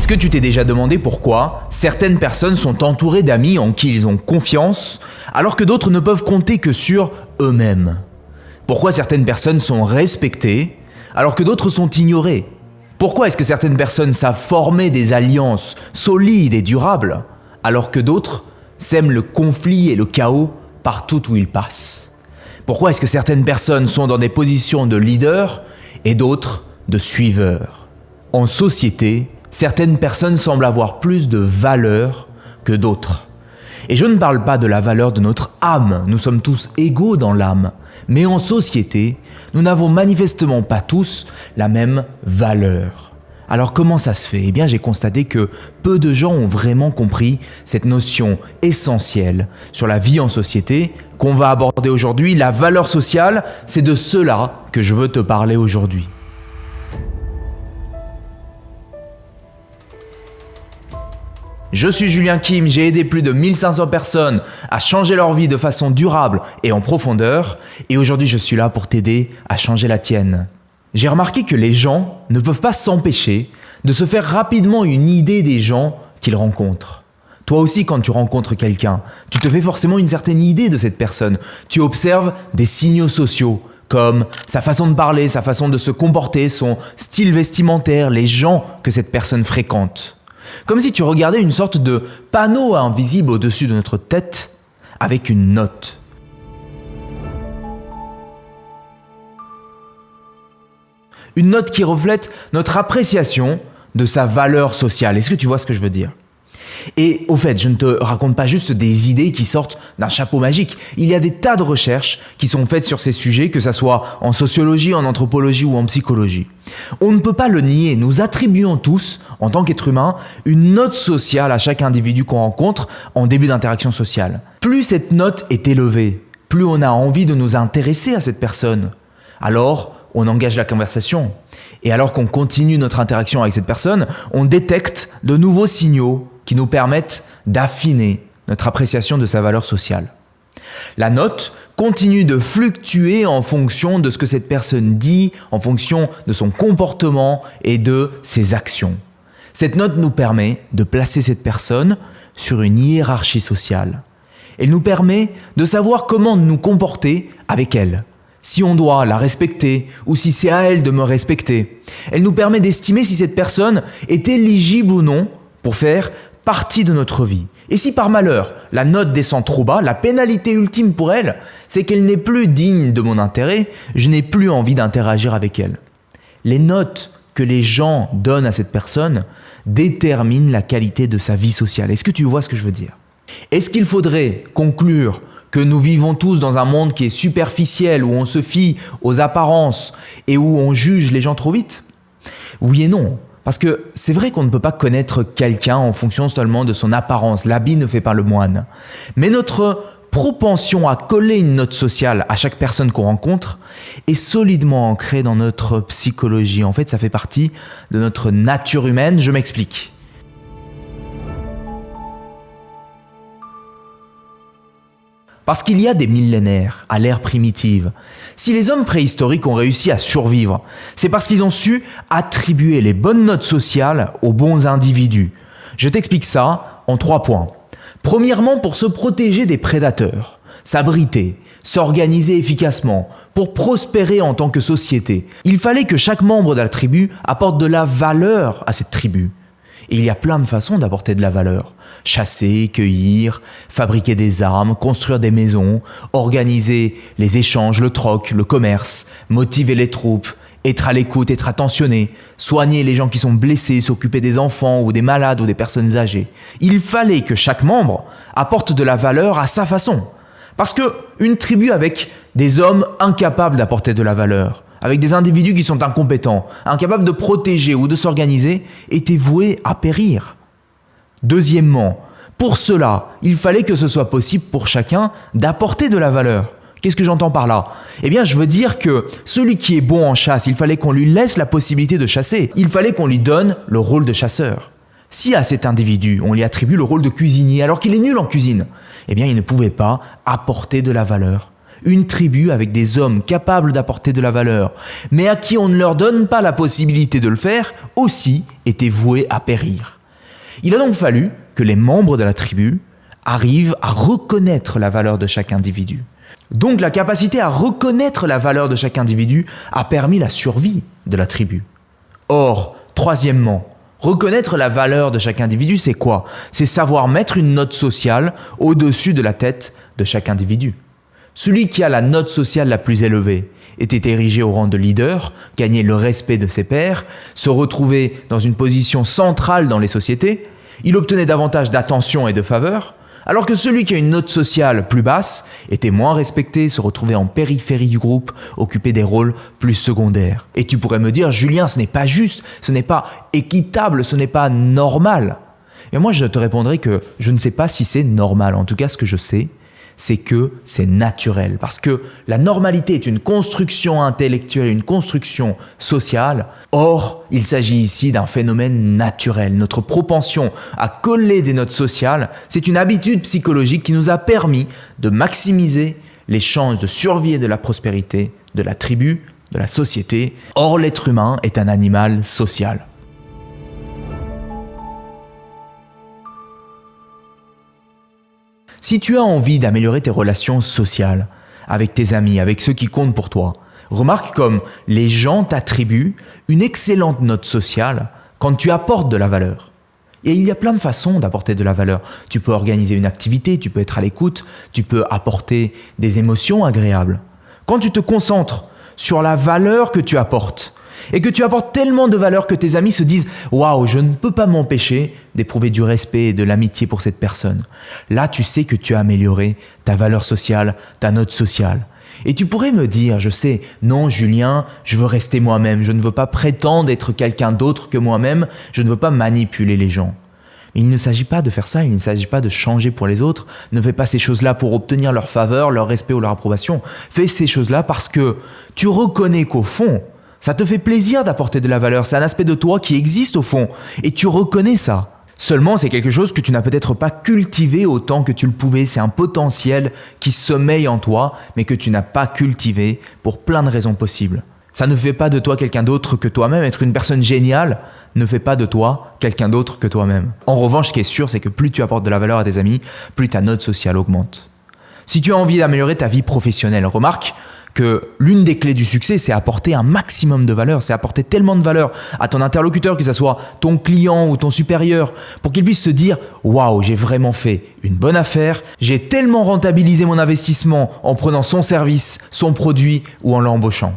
Est-ce que tu t'es déjà demandé pourquoi certaines personnes sont entourées d'amis en qui ils ont confiance, alors que d'autres ne peuvent compter que sur eux-mêmes? Pourquoi certaines personnes sont respectées, alors que d'autres sont ignorées? Pourquoi est-ce que certaines personnes savent former des alliances solides et durables, alors que d'autres sèment le conflit et le chaos partout où ils passent? Pourquoi est-ce que certaines personnes sont dans des positions de leader et d'autres de suiveurs? En société, certaines personnes semblent avoir plus de valeur que d'autres. Et je ne parle pas de la valeur de notre âme, nous sommes tous égaux dans l'âme, mais en société, nous n'avons manifestement pas tous la même valeur. Alors comment ça se fait? Eh bien j'ai constaté que peu de gens ont vraiment compris cette notion essentielle sur la vie en société qu'on va aborder aujourd'hui. La valeur sociale, c'est de cela que je veux te parler aujourd'hui. Je suis Julien Kim, j'ai aidé plus de 1500 personnes à changer leur vie de façon durable et en profondeur, et aujourd'hui je suis là pour t'aider à changer la tienne. J'ai remarqué que les gens ne peuvent pas s'empêcher de se faire rapidement une idée des gens qu'ils rencontrent. Toi aussi, quand tu rencontres quelqu'un, tu te fais forcément une certaine idée de cette personne. Tu observes des signaux sociaux, comme sa façon de parler, sa façon de se comporter, son style vestimentaire, les gens que cette personne fréquente. Comme si tu regardais une sorte de panneau invisible au-dessus de notre tête avec une note. Une note qui reflète notre appréciation de sa valeur sociale. Est-ce que tu vois ce que je veux dire? Et au fait, je ne te raconte pas juste des idées qui sortent d'un chapeau magique. Il y a des tas de recherches qui sont faites sur ces sujets, que ça soit en sociologie, en anthropologie ou en psychologie. On ne peut pas le nier, nous attribuons tous, en tant qu'être humain, une note sociale à chaque individu qu'on rencontre en début d'interaction sociale. Plus cette note est élevée, plus on a envie de nous intéresser à cette personne. Alors, on engage la conversation. Et alors qu'on continue notre interaction avec cette personne, on détecte de nouveaux signaux qui nous permettent d'affiner notre appréciation de sa valeur sociale. La note continue de fluctuer en fonction de ce que cette personne dit, en fonction de son comportement et de ses actions. Cette note nous permet de placer cette personne sur une hiérarchie sociale. Elle nous permet de savoir comment nous comporter avec elle, si on doit la respecter ou si c'est à elle de me respecter. Elle nous permet d'estimer si cette personne est éligible ou non pour faire partie de notre vie. Et si par malheur, la note descend trop bas, la pénalité ultime pour elle, c'est qu'elle n'est plus digne de mon intérêt, je n'ai plus envie d'interagir avec elle. Les notes que les gens donnent à cette personne déterminent la qualité de sa vie sociale. Est-ce que tu vois ce que je veux dire? Est-ce qu'il faudrait conclure que nous vivons tous dans un monde qui est superficiel, où on se fie aux apparences et où on juge les gens trop vite? Oui et non. Parce que c'est vrai qu'on ne peut pas connaître quelqu'un en fonction seulement de son apparence. L'habit ne fait pas le moine. Mais notre propension à coller une note sociale à chaque personne qu'on rencontre est solidement ancrée dans notre psychologie. En fait, ça fait partie de notre nature humaine. Je m'explique. Parce qu'il y a des millénaires, à l'ère primitive, si les hommes préhistoriques ont réussi à survivre, c'est parce qu'ils ont su attribuer les bonnes notes sociales aux bons individus. Je t'explique ça en 3 points. Premièrement, pour se protéger des prédateurs, s'abriter, s'organiser efficacement, pour prospérer en tant que société. Il fallait que chaque membre de la tribu apporte de la valeur à cette tribu. Et il y a plein de façons d'apporter de la valeur. Chasser, cueillir, fabriquer des armes, construire des maisons, organiser les échanges, le troc, le commerce, motiver les troupes, être à l'écoute, être attentionné, soigner les gens qui sont blessés, s'occuper des enfants ou des malades ou des personnes âgées. Il fallait que chaque membre apporte de la valeur à sa façon. Parce qu'une tribu avec des hommes incapables d'apporter de la valeur, avec des individus qui sont incompétents, incapables de protéger ou de s'organiser, était voué à périr. Deuxièmement, pour cela, il fallait que ce soit possible pour chacun d'apporter de la valeur. Qu'est-ce que j'entends par là? Eh bien, je veux dire que celui qui est bon en chasse, il fallait qu'on lui laisse la possibilité de chasser. Il fallait qu'on lui donne le rôle de chasseur. Si à cet individu, on lui attribue le rôle de cuisinier alors qu'il est nul en cuisine, eh bien, il ne pouvait pas apporter de la valeur. Une tribu avec des hommes capables d'apporter de la valeur, mais à qui on ne leur donne pas la possibilité de le faire, aussi était voué à périr. Il a donc fallu que les membres de la tribu arrivent à reconnaître la valeur de chaque individu. Donc la capacité à reconnaître la valeur de chaque individu a permis la survie de la tribu. Or, troisièmement, reconnaître la valeur de chaque individu, c'est quoi? C'est savoir mettre une note sociale au-dessus de la tête de chaque individu. Celui qui a la note sociale la plus élevée était érigé au rang de leader, gagnait le respect de ses pairs, se retrouvait dans une position centrale dans les sociétés, il obtenait davantage d'attention et de faveur, alors que celui qui a une note sociale plus basse était moins respecté, se retrouvait en périphérie du groupe, occupait des rôles plus secondaires. Et tu pourrais me dire, Julien, ce n'est pas juste, ce n'est pas équitable, ce n'est pas normal. Et moi, je te répondrai que je ne sais pas si c'est normal. En tout cas, ce que je sais, c'est que c'est naturel. Parce que la normalité est une construction intellectuelle, une construction sociale. Or, il s'agit ici d'un phénomène naturel. Notre propension à coller des notes sociales, c'est une habitude psychologique qui nous a permis de maximiser les chances de survie et de la prospérité de la tribu, de la société. Or, l'être humain est un animal social. Si tu as envie d'améliorer tes relations sociales avec tes amis, avec ceux qui comptent pour toi, remarque comme les gens t'attribuent une excellente note sociale quand tu apportes de la valeur. Et il y a plein de façons d'apporter de la valeur. Tu peux organiser une activité, tu peux être à l'écoute, tu peux apporter des émotions agréables. Quand tu te concentres sur la valeur que tu apportes, et que tu apportes tellement de valeur que tes amis se disent « Waouh, je ne peux pas m'empêcher d'éprouver du respect et de l'amitié pour cette personne. » Là, tu sais que tu as amélioré ta valeur sociale, ta note sociale. Et tu pourrais me dire, je sais, non Julien, je veux rester moi-même, je ne veux pas prétendre être quelqu'un d'autre que moi-même, je ne veux pas manipuler les gens. Mais il ne s'agit pas de faire ça, il ne s'agit pas de changer pour les autres. Ne fais pas ces choses-là pour obtenir leur faveur, leur respect ou leur approbation. Fais ces choses-là parce que tu reconnais qu'au fond, ça te fait plaisir d'apporter de la valeur, c'est un aspect de toi qui existe au fond, et tu reconnais ça. Seulement, c'est quelque chose que tu n'as peut-être pas cultivé autant que tu le pouvais, c'est un potentiel qui sommeille en toi, mais que tu n'as pas cultivé pour plein de raisons possibles. Ça ne fait pas de toi quelqu'un d'autre que toi-même, être une personne géniale ne fait pas de toi quelqu'un d'autre que toi-même. En revanche, ce qui est sûr, c'est que plus tu apportes de la valeur à tes amis, plus ta note sociale augmente. Si tu as envie d'améliorer ta vie professionnelle, remarque que l'une des clés du succès, c'est apporter un maximum de valeur, c'est apporter tellement de valeur à ton interlocuteur, que ce soit ton client ou ton supérieur, pour qu'il puisse se dire « Waouh, j'ai vraiment fait une bonne affaire, j'ai tellement rentabilisé mon investissement en prenant son service, son produit ou en l'embauchant. »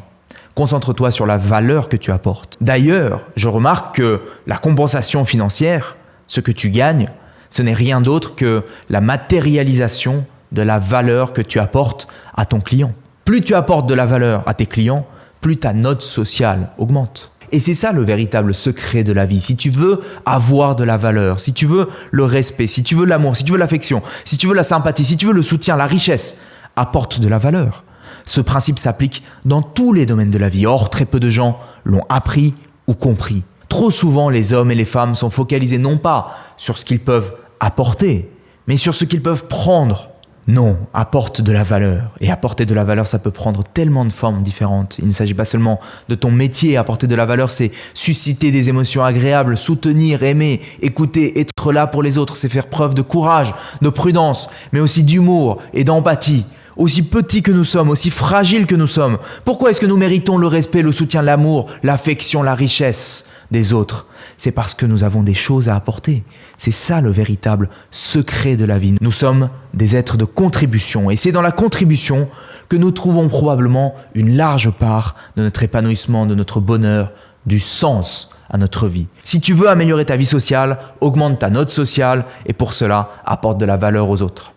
Concentre-toi sur la valeur que tu apportes. D'ailleurs, je remarque que la compensation financière, ce que tu gagnes, ce n'est rien d'autre que la matérialisation de la valeur que tu apportes à ton client. Plus tu apportes de la valeur à tes clients, plus ta note sociale augmente. Et c'est ça le véritable secret de la vie. Si tu veux avoir de la valeur, si tu veux le respect, si tu veux l'amour, si tu veux l'affection, si tu veux la sympathie, si tu veux le soutien, la richesse, apporte de la valeur. Ce principe s'applique dans tous les domaines de la vie. Or, très peu de gens l'ont appris ou compris. Trop souvent, les hommes et les femmes sont focalisés non pas sur ce qu'ils peuvent apporter, mais sur ce qu'ils peuvent prendre. Non, apporte de la valeur. Et apporter de la valeur, ça peut prendre tellement de formes différentes. Il ne s'agit pas seulement de ton métier. Apporter de la valeur, c'est susciter des émotions agréables, soutenir, aimer, écouter, être là pour les autres. C'est faire preuve de courage, de prudence, mais aussi d'humour et d'empathie. Aussi petits que nous sommes, aussi fragiles que nous sommes. Pourquoi est-ce que nous méritons le respect, le soutien, l'amour, l'affection, la richesse des autres? C'est parce que nous avons des choses à apporter. C'est ça le véritable secret de la vie. Nous sommes des êtres de contribution et c'est dans la contribution que nous trouvons probablement une large part de notre épanouissement, de notre bonheur, du sens à notre vie. Si tu veux améliorer ta vie sociale, augmente ta note sociale et pour cela, apporte de la valeur aux autres.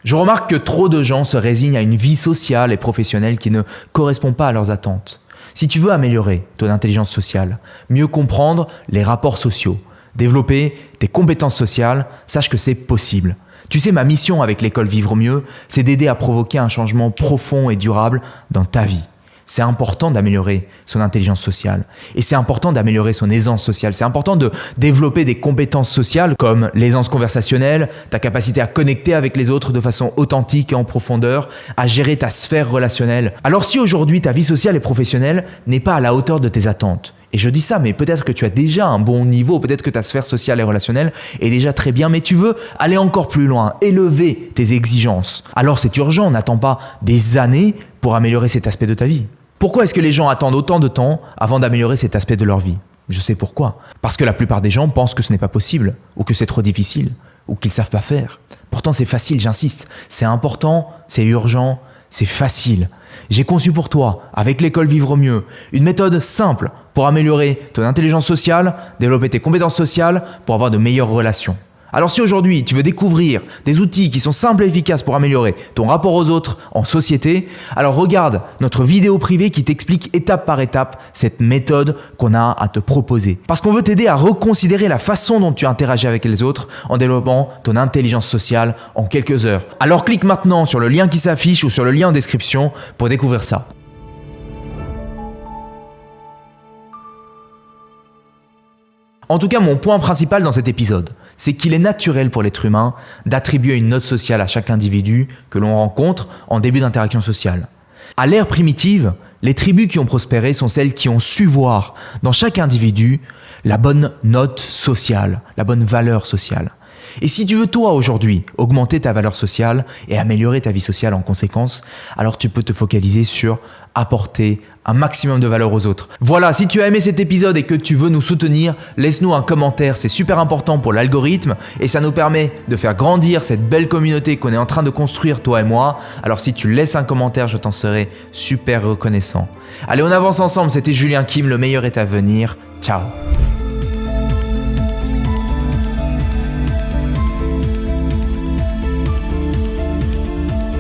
Je remarque que trop de gens se résignent à une vie sociale et professionnelle qui ne correspond pas à leurs attentes. Si tu veux améliorer ton intelligence sociale, mieux comprendre les rapports sociaux, développer tes compétences sociales, sache que c'est possible. Tu sais, ma mission avec l'école Vivre Mieux, c'est d'aider à provoquer un changement profond et durable dans ta vie. c'est important d'améliorer son intelligence sociale. Et c'est important d'améliorer son aisance sociale. C'est important de développer des compétences sociales comme l'aisance conversationnelle, ta capacité à connecter avec les autres de façon authentique et en profondeur, à gérer ta sphère relationnelle. Alors si aujourd'hui ta vie sociale et professionnelle n'est pas à la hauteur de tes attentes, et je dis ça, mais peut-être que tu as déjà un bon niveau, peut-être que ta sphère sociale et relationnelle est déjà très bien, mais tu veux aller encore plus loin, élever tes exigences. Alors c'est urgent, n'attends pas des années pour améliorer cet aspect de ta vie. Pourquoi est-ce que les gens attendent autant de temps avant d'améliorer cet aspect de leur vie? Je sais pourquoi. Parce que la plupart des gens pensent que ce n'est pas possible, ou que c'est trop difficile, ou qu'ils ne savent pas faire. Pourtant c'est facile, j'insiste. C'est important, c'est urgent, c'est facile. J'ai conçu pour toi, avec l'école Vivre Mieux, une méthode simple pour améliorer ton intelligence sociale, développer tes compétences sociales pour avoir de meilleures relations. Alors si aujourd'hui tu veux découvrir des outils qui sont simples et efficaces pour améliorer ton rapport aux autres en société, alors regarde notre vidéo privée qui t'explique étape par étape cette méthode qu'on a à te proposer. Parce qu'on veut t'aider à reconsidérer la façon dont tu interagis avec les autres en développant ton intelligence sociale en quelques heures. Alors clique maintenant sur le lien qui s'affiche ou sur le lien en description pour découvrir ça. En tout cas, mon point principal dans cet épisode, c'est qu'il est naturel pour l'être humain d'attribuer une note sociale à chaque individu que l'on rencontre en début d'interaction sociale. À l'ère primitive, les tribus qui ont prospéré sont celles qui ont su voir dans chaque individu la bonne note sociale, la bonne valeur sociale. Et si tu veux toi aujourd'hui augmenter ta valeur sociale et améliorer ta vie sociale en conséquence, alors tu peux te focaliser sur apporter un maximum de valeur aux autres. Voilà, si tu as aimé cet épisode et que tu veux nous soutenir, laisse-nous un commentaire, c'est super important pour l'algorithme et ça nous permet de faire grandir cette belle communauté qu'on est en train de construire toi et moi. Alors si tu laisses un commentaire, je t'en serai super reconnaissant. Allez, on avance ensemble, c'était Julien Kim, le meilleur est à venir. Ciao.